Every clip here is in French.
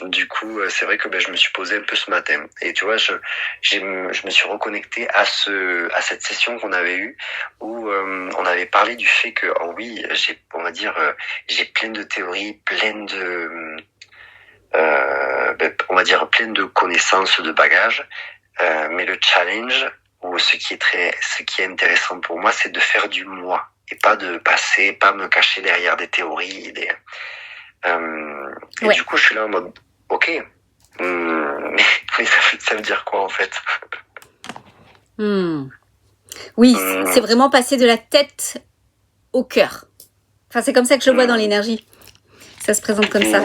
du coup, c'est vrai que je me suis posé un peu ce matin. Et tu vois, je me suis reconnecté à cette session qu'on avait eue où on avait parlé du fait que, oh oui, j'ai plein de théories, on va dire plein de connaissances, de bagages. Mais le challenge, ou ce qui est intéressant pour moi, c'est de faire du moi et pas pas me cacher derrière des théories, et du coup, je suis là en mode, ok, mais ça veut dire quoi en fait? Oui, c'est vraiment passer de la tête au cœur. Enfin, c'est comme ça que je le vois dans l'énergie. Ça se présente comme ça.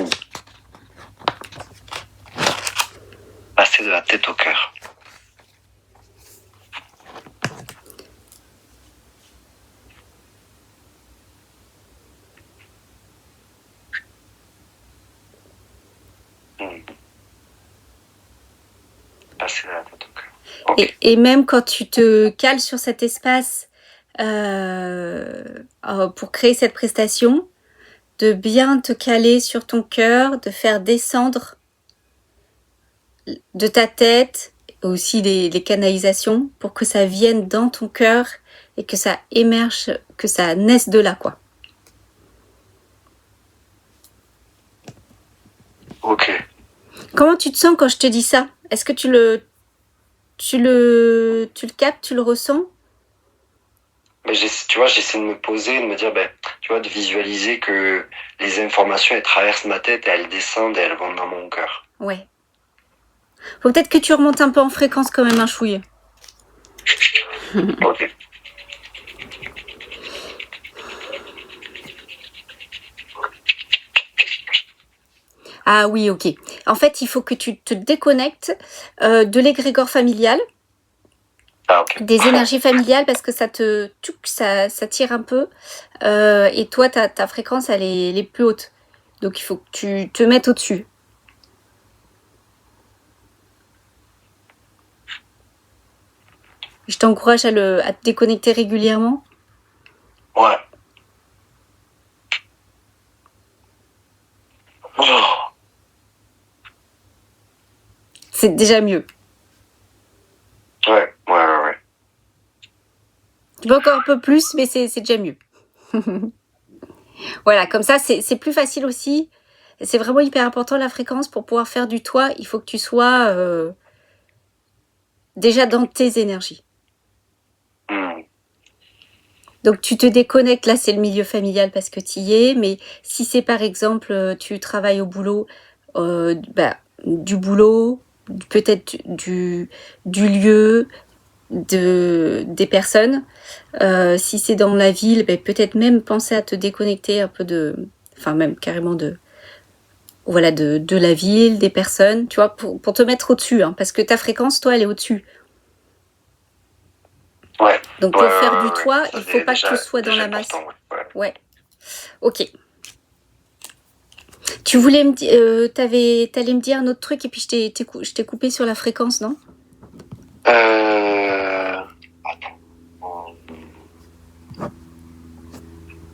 Passer de la tête au cœur. Passer de la tête au cœur. Okay. Et même quand tu te cales sur cet espace pour créer cette prestation, de bien te caler sur ton cœur, de faire descendre de ta tête aussi les canalisations pour que ça vienne dans ton cœur et que ça émerge, que ça naisse de là, quoi. Ok. Comment tu te sens quand je te dis ça? Est-ce que tu le captes, tu le ressens? Mais tu vois, j'essaie de me poser, de me dire, tu vois, de visualiser que les informations, elles traversent ma tête et elles descendent et elles vont dans mon cœur. Ouais. Faut peut-être que tu remontes un peu en fréquence quand même, un chouille. Ok. Ah oui, ok. En fait, il faut que tu te déconnectes de l'égrégore familial, des énergies familiales, parce que ça tire un peu. Et toi, ta fréquence, elle est plus haute. Donc, il faut que tu te mettes au-dessus. Je t'encourage à te déconnecter régulièrement. Ouais. Oh. C'est déjà mieux. Ouais. Tu peux encore un peu plus, mais c'est déjà mieux. Voilà, comme ça, c'est plus facile aussi. C'est vraiment hyper important la fréquence pour pouvoir faire du toi. Il faut que tu sois déjà dans tes énergies. Donc tu te déconnectes, là c'est le milieu familial parce que tu y es, mais si c'est par exemple tu travailles au boulot, du boulot, peut-être du lieu, des personnes, si c'est dans la ville, peut-être même penser à te déconnecter un peu même carrément de la ville, des personnes, tu vois, pour te mettre au-dessus, hein, parce que ta fréquence, toi, elle est au-dessus. Ouais. Donc pour faire du toi, il faut pas que tu sois dans la masse. Ouais. Ok. Tu voulais me dire, t'allais me dire un autre truc et puis je t'ai coupé sur la fréquence, non? Attends.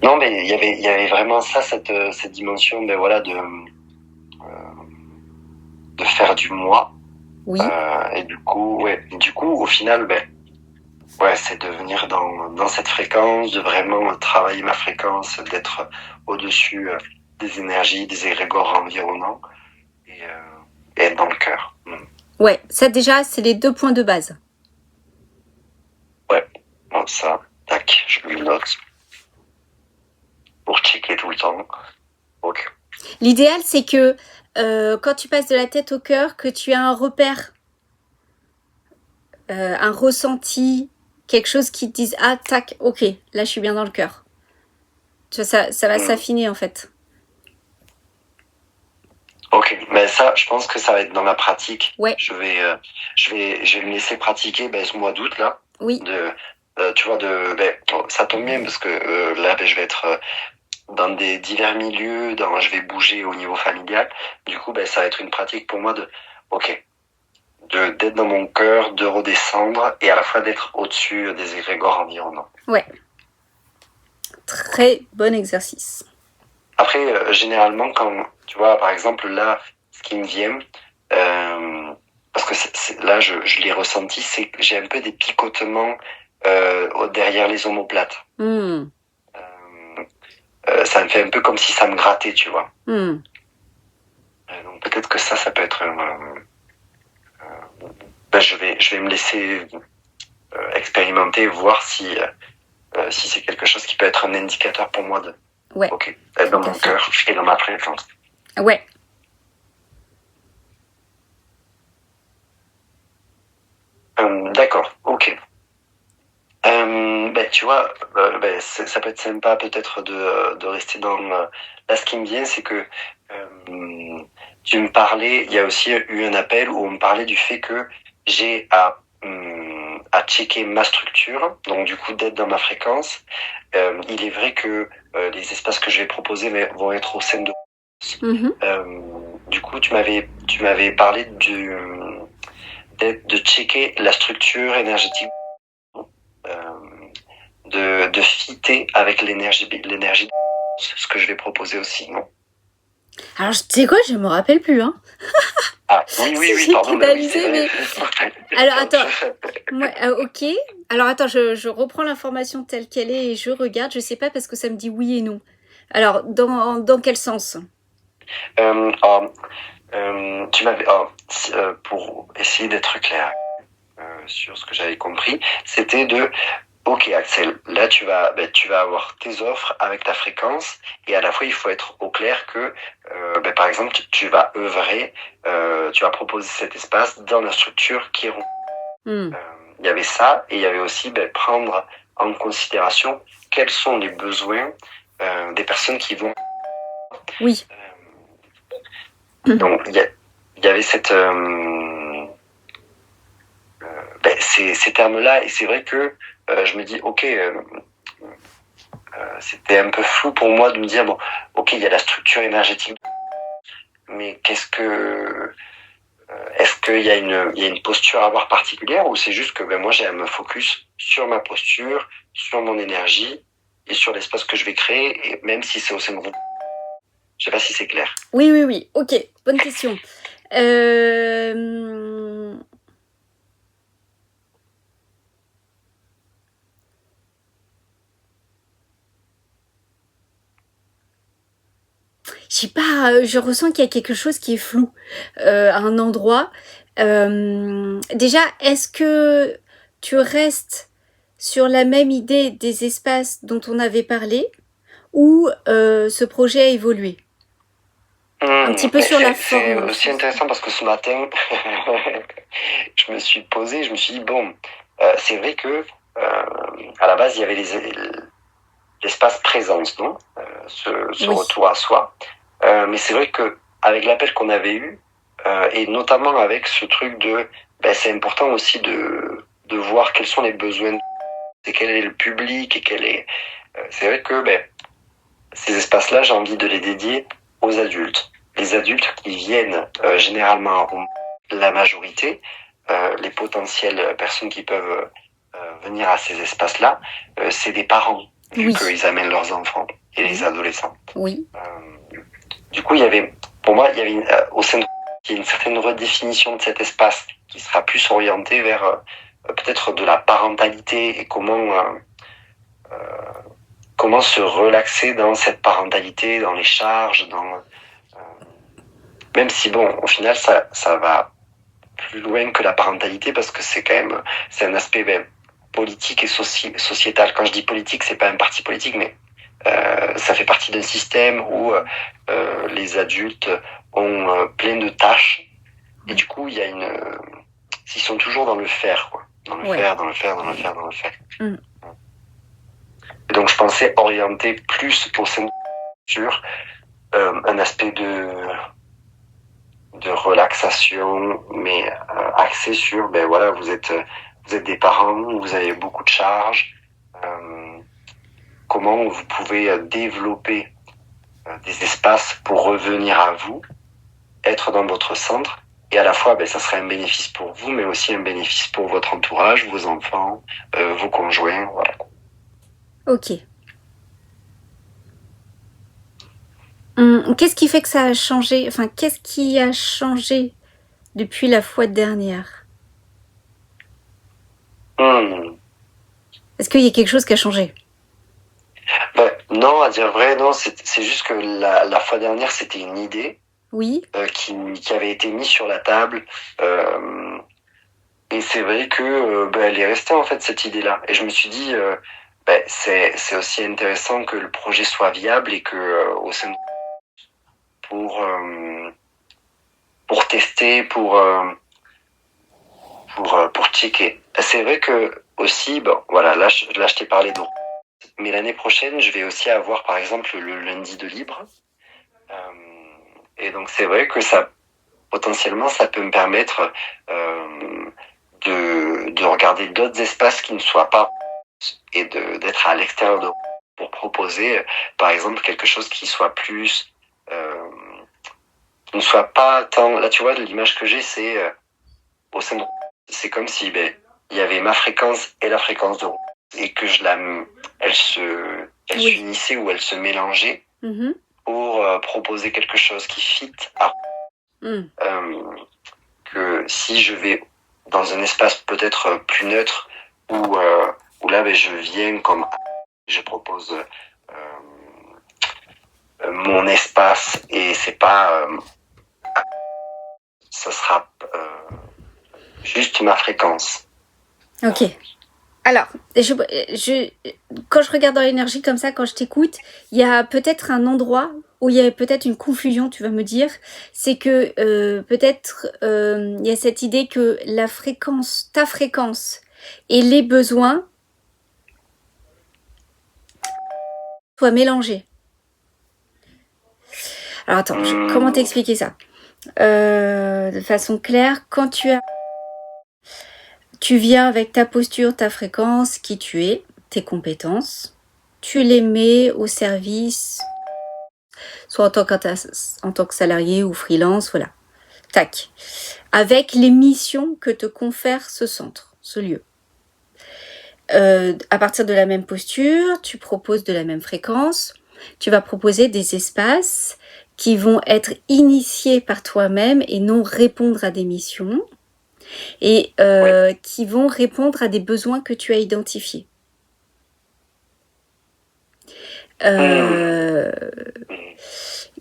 Non, mais il y avait vraiment ça, cette dimension, de faire du moi. Oui. Et du coup, au final, c'est de venir dans cette fréquence, de vraiment travailler ma fréquence, d'être au-dessus des énergies, des égrégores environnants et être dans le cœur. Ouais, ça déjà, c'est les 2 points de base. Ouais, bon, ça, tac, je le note pour checker tout le temps. Ok. L'idéal, c'est que quand tu passes de la tête au cœur, que tu as un repère, un ressenti, quelque chose qui te dise ah tac, ok, là je suis bien dans le cœur. Tu vois, ça va s'affiner en fait. Ok, mais ça, je pense que ça va être dans la pratique. Ouais. Je vais me laisser pratiquer ce mois d'août là. Oui. Tu vois, ça tombe bien parce que là, je vais être dans des divers milieux, je vais bouger au niveau familial. Du coup, ça va être une pratique pour moi d'être dans mon cœur, de redescendre et à la fois d'être au-dessus des égrégores environnants. Ouais. Très bon exercice. Après, généralement, quand, tu vois, par exemple, là, ce qui me vient, parce que là, je l'ai ressenti, c'est que j'ai un peu des picotements derrière les omoplates. Hmm. Ça me fait un peu comme si ça me grattait, tu vois. Hmm. Donc peut-être que ça peut être... je vais me laisser expérimenter, voir si c'est quelque chose qui peut être un indicateur pour moi de... Ouais. Ok, être dans Tout à mon fait. cœur et dans ma fréquence. Ouais. D'accord, ok. Tu vois, ça peut être sympa peut-être de rester dans... Là, ce qui me vient, c'est que tu me parlais, il y a aussi eu un appel où on me parlait du fait que j'ai à checker ma structure, donc du coup d'être dans ma fréquence. Il est vrai que les espaces que je vais proposer vont être au sein de... Du coup, tu m'avais parlé de checker la structure énergétique, de fitter avec l'énergie, ce que je vais proposer aussi, non? Alors, tu sais quoi, je me rappelle plus, hein. Ah, oui, Si oui, j'ai pardon, mais oui, canalisé, c'est vrai. mais... Alors, attends. Moi, ok. Alors, attends, je reprends l'information telle qu'elle est et je regarde. Je sais pas parce que ça me dit oui et non. Alors, dans quel sens? euh, tu m'avais, pour essayer d'être clair sur ce que j'avais compris, c'était ok Axel, là tu vas avoir tes offres avec ta fréquence et à la fois il faut être au clair que, par exemple, tu vas œuvrer, tu vas proposer cet espace dans la structure qui est rond. Il y avait ça et il y avait aussi prendre en considération quels sont les besoins des personnes qui vont. Oui. Donc il y avait cette ces termes-là et c'est vrai que je me dis ok, c'était un peu flou pour moi de me dire bon ok il y a la structure énergétique mais est-ce qu'il y a une posture à avoir particulière ou c'est juste que moi j'ai à me focus sur ma posture, sur mon énergie et sur l'espace que je vais créer et même si c'est au sein de groupe. Je sais pas si c'est clair. Oui. Ok, bonne question. Je sais pas, je ressens qu'il y a quelque chose qui est flou à un endroit. Déjà, est-ce que tu restes sur la même idée des espaces dont on avait parlé ou ce projet a évolué? Un petit peu sur la C'est forme. aussi intéressant parce que ce matin, je me suis posé, je me suis dit, bon, c'est vrai que à la base, il y avait l'espace présence, non ce Oui. retour à soi. Mais c'est vrai que avec l'appel qu'on avait eu, et notamment avec ce truc c'est important aussi de voir quels sont les besoins, et quel est le public, et quel est... c'est vrai que ces espaces-là, j'ai envie de les dédier aux adultes. Les adultes qui viennent généralement, la majorité, les potentielles personnes qui peuvent venir à ces espaces-là, c'est des parents, vu qu'ils amènent leurs enfants et les adolescents. Oui. Du coup, pour moi, il y avait au sein de il y a une certaine redéfinition de cet espace qui sera plus orienté vers peut-être de la parentalité et comment se relaxer dans cette parentalité, dans les charges, même si au final ça va plus loin que la parentalité parce que c'est un aspect politique et sociétal. Quand je dis politique, c'est pas un parti politique, mais ça fait partie d'un système où les adultes ont plein de tâches et du coup ils sont toujours dans le faire, quoi. Dans le faire. Et donc je pensais orienter plus au sein sur un aspect de relaxation, mais axé sur vous êtes des parents, vous avez beaucoup de charges, comment vous pouvez développer des espaces pour revenir à vous, être dans votre centre, et à la fois ça serait un bénéfice pour vous, mais aussi un bénéfice pour votre entourage, vos enfants, vos conjoints, voilà. Ok. Qu'est-ce qui fait que ça a changé? Enfin, qu'est-ce qui a changé depuis la fois dernière? Est-ce qu'il y a quelque chose qui a changé? Non, à dire vrai, non, c'est juste que la fois dernière, c'était une idée Oui. qui avait été mise sur la table. Et c'est vrai que elle est restée en fait cette idée-là. Et je me suis dit, c'est aussi intéressant que le projet soit viable et que au sein de- pour tester, pour checker. C'est vrai que aussi, bon, voilà, là je t'ai parlé d'eau. Mais l'année prochaine, je vais aussi avoir par exemple le lundi de libre. Et donc c'est vrai que ça potentiellement ça peut me permettre de regarder d'autres espaces qui ne soient pas et d'être à l'extérieur de pour proposer par exemple quelque chose qui soit plus qui ne soit pas tant là tu vois l'image que j'ai c'est au sein de c'est comme si il y avait ma fréquence et la fréquence de et que elle s'unissait ou elle se mélangeait pour proposer quelque chose qui fit à que si je vais dans un espace peut-être plus neutre où là je viens comme je propose mon espace et c'est pas ça sera juste ma fréquence. Ok. Alors, quand je regarde dans l'énergie comme ça, quand je t'écoute, il y a peut-être un endroit où il y a peut-être une confusion, tu vas me dire. C'est que peut-être il y a cette idée que la fréquence, ta fréquence et les besoins soient mélangés. Alors attends, comment t'expliquer ça de façon claire? Quand tu viens avec ta posture, ta fréquence, qui tu es, tes compétences, tu les mets au service, soit en tant que salarié ou freelance, voilà. Tac. Avec les missions que te confère ce centre, ce lieu. À partir de la même posture, tu proposes de la même fréquence, tu vas proposer des espaces qui vont être initiés par toi-même et non répondre à des missions et qui vont répondre à des besoins que tu as identifiés.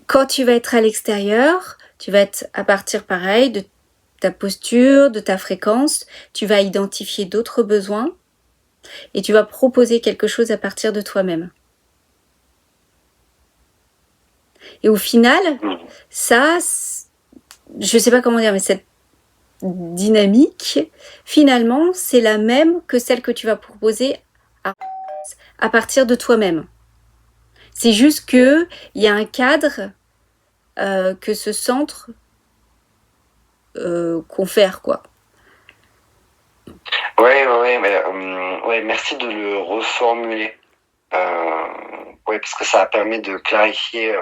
Quand tu vas être à l'extérieur, tu vas être à partir pareil de ta posture, de ta fréquence, tu vas identifier d'autres besoins et tu vas proposer quelque chose à partir de toi-même. Et au final, ça, je sais pas comment dire, mais cette dynamique, finalement, c'est la même que celle que tu vas proposer à partir de toi-même. C'est juste que il y a un cadre que ce centre confère, quoi. Ouais, merci de le reformuler. Parce que ça permet de clarifier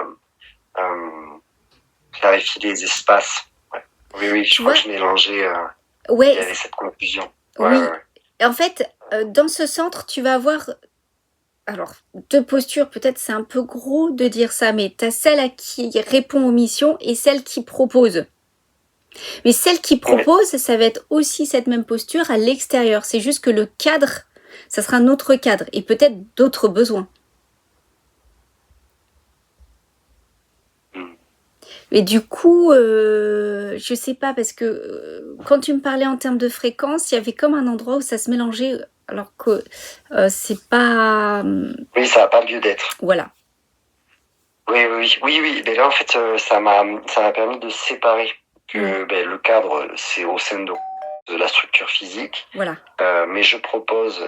les espaces. Ouais. Oui, je crois que je mélangeais. Il y avait cette confusion. Oui. En fait, dans ce centre, tu vas avoir. Alors, deux postures, peut-être c'est un peu gros de dire ça, mais tu as celle qui répond aux missions et celle qui propose. Mais celle qui propose, ça va être aussi cette même posture à l'extérieur. C'est juste que le cadre, ça sera un autre cadre et peut-être d'autres besoins. Et du coup, je sais pas, parce que quand tu me parlais en termes de fréquence, il y avait comme un endroit où ça se mélangeait, alors que c'est pas... Oui, ça n'a pas lieu d'être. Voilà. Oui. Mais là, en fait, ça m'a permis de séparer que le cadre, c'est au sein de la structure physique. Voilà. Mais je propose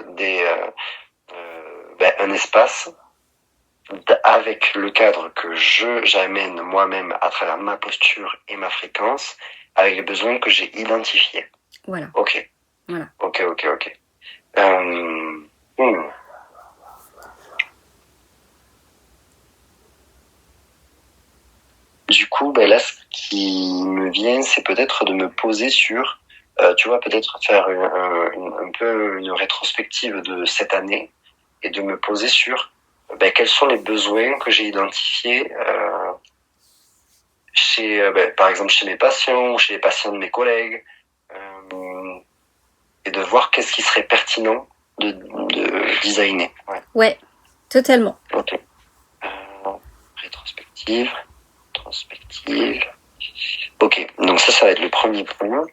un espace avec le cadre que j'amène moi-même à travers ma posture et ma fréquence, avec les besoins que j'ai identifiés. Voilà. Ok. Voilà. Ok. Du coup, là, ce qui me vient, c'est peut-être de me poser sur, tu vois, peut-être faire un peu une rétrospective de cette année et de me poser sur quels sont les besoins que j'ai identifiés par exemple chez mes patients ou chez les patients de mes collègues, et de voir qu'est-ce qui serait pertinent de designer. Ouais, totalement. Ok. Rétrospective. Ok, donc ça va être le premier point.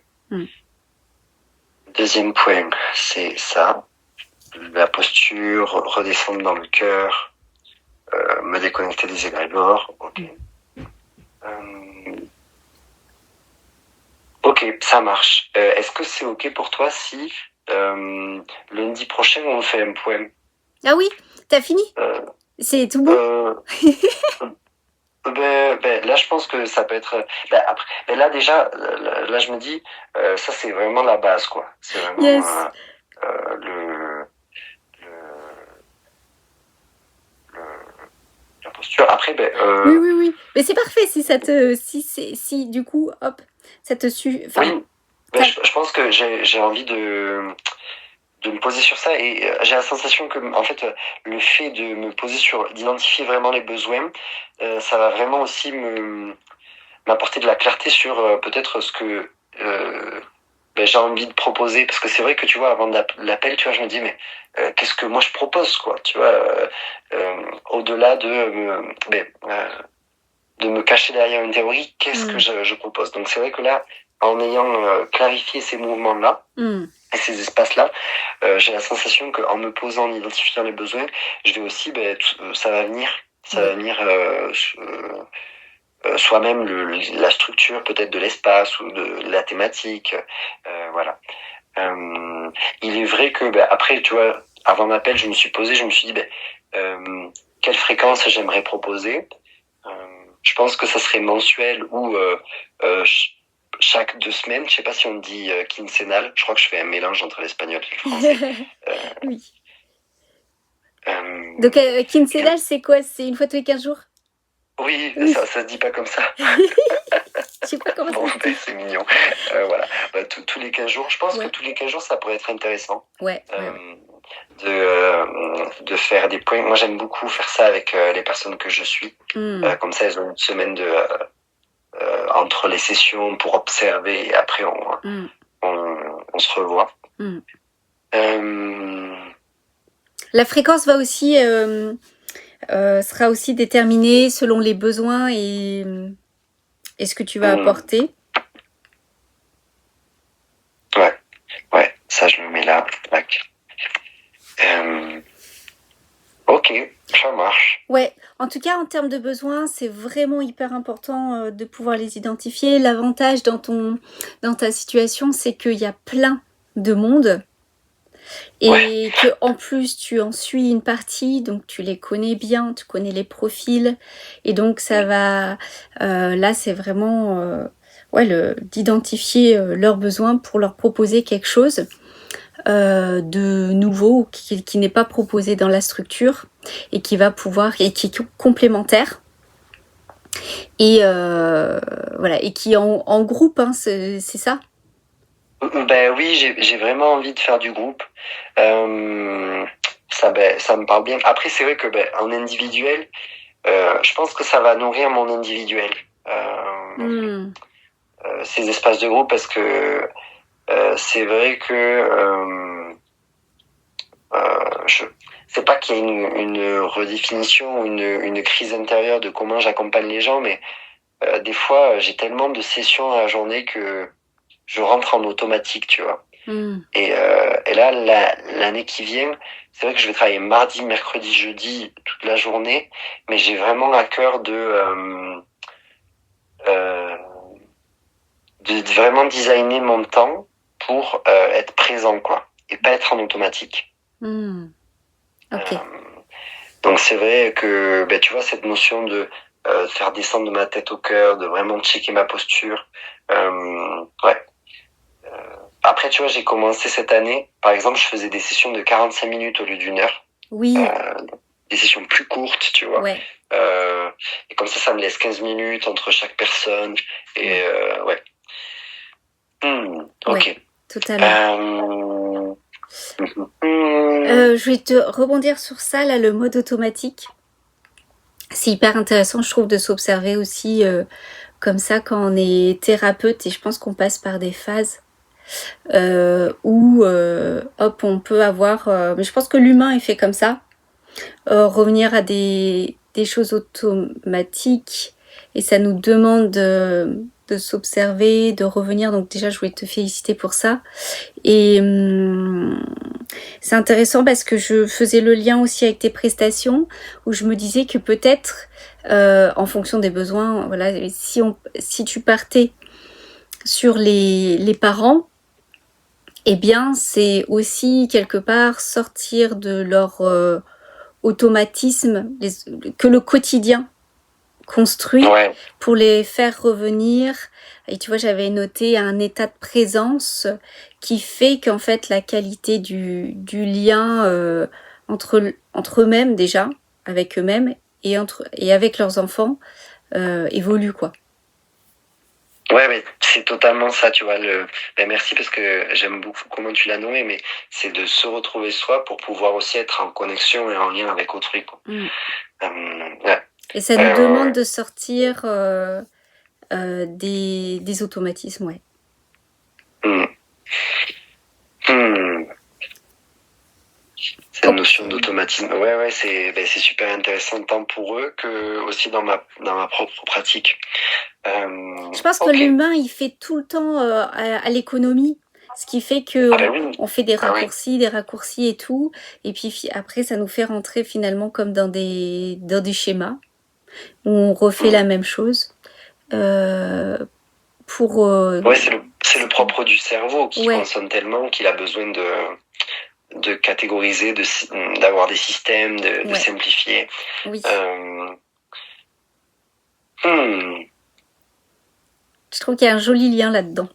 Deuxième point, c'est ça. La posture, redescendre dans le cœur, me déconnecter des égrégores. Ok. Ok, ça marche. Est-ce que c'est ok pour toi si lundi prochain on fait un point? Ah oui, t'as fini? C'est tout bon? Là, je pense que ça peut être. Après, là déjà, là, je me dis, ça c'est vraiment la base, quoi. C'est vraiment Yes. la posture. Après, oui. Mais c'est parfait si ça te, si du coup, hop, ça te suit. Oui. Je pense que j'ai envie de me poser sur ça et j'ai la sensation que en fait le fait de me poser d'identifier vraiment les besoins, ça va vraiment aussi m'apporter de la clarté sur peut-être ce que j'ai envie de proposer, parce que c'est vrai que tu vois, avant l'appel, tu vois, je me dis mais qu'est-ce que moi je propose, quoi, tu vois, au-delà de me cacher derrière une théorie, qu'est-ce que je propose. Donc c'est vrai que là, en ayant clarifié ces mouvements-là et ces espaces-là, j'ai la sensation qu'en me posant, en identifiant les besoins, je vais aussi, ça va venir soit même la structure peut-être de l'espace ou de la thématique, voilà. Il est vrai que après, tu vois, avant l'appel, je me suis dit quelle fréquence j'aimerais proposer. Je pense que ça serait mensuel ou chaque 2 semaines. Je sais pas si on dit quinquennal. Je crois que je fais un mélange entre l'espagnol et le français. Oui. Donc quinquennal, c'est quoi? C'est une fois tous les 15 jours? Oui, ça se dit pas comme ça. Je sais pas comment bon, ça se dit. c'est mignon. Voilà. Tous les 15 jours. Je pense que tous les 15 jours, ça pourrait être intéressant. Ouais. De faire des points. Moi, j'aime beaucoup faire ça avec les personnes que je suis. Comme ça, elles ont une semaine entre les sessions pour observer et après on se revoit. La fréquence va aussi sera aussi déterminée selon les besoins et ce que tu vas apporter. Ouais, ça je me mets là. Ok, ça marche. Ouais, en tout cas en termes de besoins, c'est vraiment hyper important de pouvoir les identifier. L'avantage dans ta situation, c'est qu'il y a plein de monde. Et que en plus tu en suis une partie, donc tu les connais bien, tu connais les profils, et donc ça va. Là, c'est vraiment d'identifier leurs besoins pour leur proposer quelque chose de nouveau qui n'est pas proposé dans la structure et qui va pouvoir et qui est complémentaire. Et voilà, et qui en groupe, hein, c'est ça. Oui, j'ai vraiment envie de faire du groupe. Ça me parle bien. Après, c'est vrai que en individuel, je pense que ça va nourrir mon individuel. Ces espaces de groupe, parce que c'est vrai que c'est pas qu'il y ait une redéfinition ou une crise intérieure de comment j'accompagne les gens, mais des fois, j'ai tellement de sessions à la journée que je rentre en automatique, tu vois. Et là, l'année qui vient, c'est vrai que je vais travailler mardi, mercredi, jeudi, toute la journée, mais j'ai vraiment à cœur de vraiment designer mon temps pour être présent, quoi, et pas être en automatique. Okay. Donc c'est vrai que, tu vois, cette notion de faire descendre de ma tête au cœur, de vraiment checker ma posture, après, tu vois, j'ai commencé cette année, par exemple, je faisais des sessions de 45 minutes au lieu d'1 heure. Oui. Des sessions plus courtes, tu vois. Ouais. Et comme ça me laisse 15 minutes entre chaque personne. Et ok. Ouais, totalement. Je vais te rebondir sur ça, là, le mode automatique. C'est hyper intéressant, je trouve, de s'observer aussi comme ça quand on est thérapeute, et je pense qu'on passe par des phases où hop, on peut avoir... mais je pense que l'humain est fait comme ça. Revenir à des choses automatiques, et ça nous demande de s'observer, de revenir. Donc déjà, je voulais te féliciter pour ça. Et c'est intéressant parce que je faisais le lien aussi avec tes prestations, où je me disais que peut-être, en fonction des besoins, voilà, si tu partais sur les parents, eh bien, c'est aussi quelque part sortir de leur automatisme que le quotidien construit, Ouais. pour les faire revenir. Et tu vois, j'avais noté un état de présence qui fait qu'en fait la qualité du lien entre eux-mêmes déjà, avec eux-mêmes et avec leurs enfants évolue, quoi. Ouais, mais c'est totalement ça, tu vois. Ben, merci parce que j'aime beaucoup comment tu l'as nommé, mais c'est de se retrouver soi pour pouvoir aussi être en connexion et en lien avec autrui, quoi. Ouais. Et ça nous demande de sortir des automatismes, ouais. Cette notion d'automatisme, ouais, c'est super intéressant tant pour eux que aussi dans ma propre pratique. Je pense que l'humain, il fait tout le temps à l'économie, ce qui fait que on fait des raccourcis, des raccourcis et tout, et puis après ça nous fait rentrer finalement comme dans des schémas où on refait la même chose. Pour ouais, c'est le propre du cerveau qui consomme tellement qu'il a besoin de catégoriser, d'avoir des systèmes, de simplifier. Oui. Je trouve qu'il y a un joli lien là-dedans.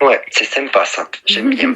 Ouais, c'est sympa ça. J'aime bien.